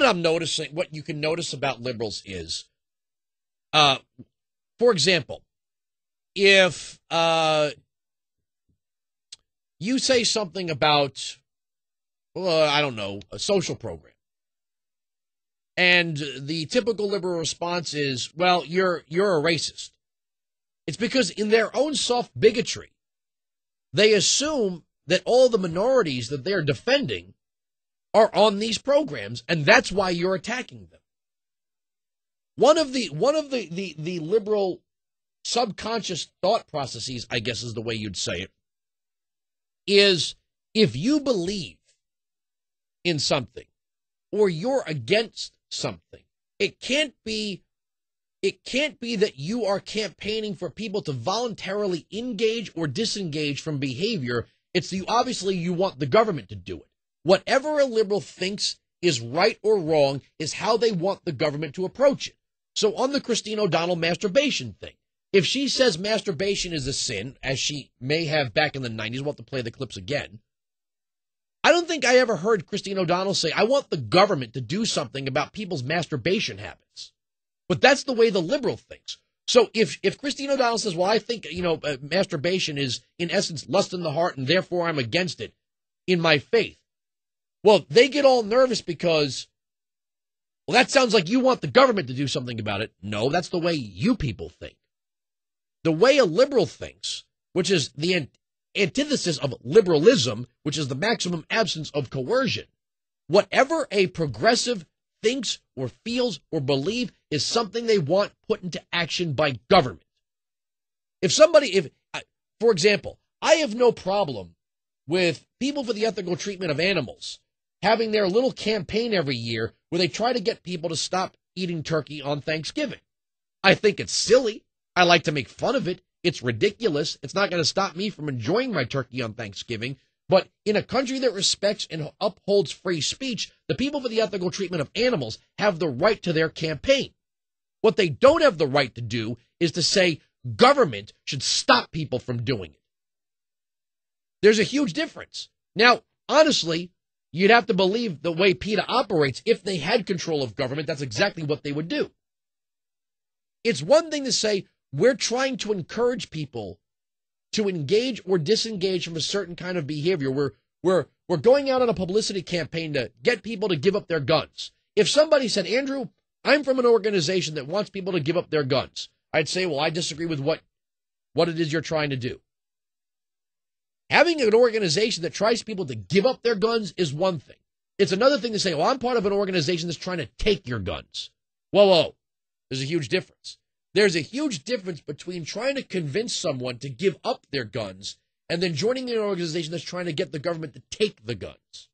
I'm noticing, what you can notice about liberals is, for example, if you say something about, I don't know, a social program, and the typical liberal response is, well, you're a racist. It's because in their own soft bigotry, they assume that all the minorities that they're defending are on these programs, and that's why you're attacking them. One of the liberal subconscious thought processes, I guess is the way you'd say it, is if you believe in something or you're against something, it can't be that you are campaigning for people to voluntarily engage or disengage from behavior. It's obviously you want the government to do it. Whatever a liberal thinks is right or wrong is how they want the government to approach it. So on the Christine O'Donnell masturbation thing, if she says masturbation is a sin, as she may have back in the 90s, we'll have to play the clips again, I don't think I ever heard Christine O'Donnell say, I want the government to do something about people's masturbation habits. But that's the way the liberal thinks. So if Christine O'Donnell says, well, I think, masturbation is, in essence, lust in the heart, and therefore I'm against it in my faith, well, they get all nervous because, well, that sounds like you want the government to do something about it. No, that's the way you people think. The way a liberal thinks, which is the antithesis of liberalism, which is the maximum absence of coercion, whatever a progressive thinks or feels or believe is something they want put into action by government. For example, I have no problem with people for the ethical treatment of animals having their little campaign every year where they try to get people to stop eating turkey on Thanksgiving. I think it's silly. I like to make fun of it. It's ridiculous. It's not going to stop me from enjoying my turkey on Thanksgiving. But in a country that respects and upholds free speech, the people for the ethical treatment of animals have the right to their campaign. What they don't have the right to do is to say government should stop people from doing it. There's a huge difference. Now, honestly, you'd have to believe the way PETA operates. If they had control of government, that's exactly what they would do. It's one thing to say, we're trying to encourage people to engage or disengage from a certain kind of behavior. We're going out on a publicity campaign to get people to give up their guns. If somebody said, Andrew, I'm from an organization that wants people to give up their guns, I'd say, well, I disagree with what it is you're trying to do. Having an organization that tries people to give up their guns is one thing. It's another thing to say, well, I'm part of an organization that's trying to take your guns. Whoa. There's a huge difference. There's a huge difference between trying to convince someone to give up their guns and then joining an organization that's trying to get the government to take the guns.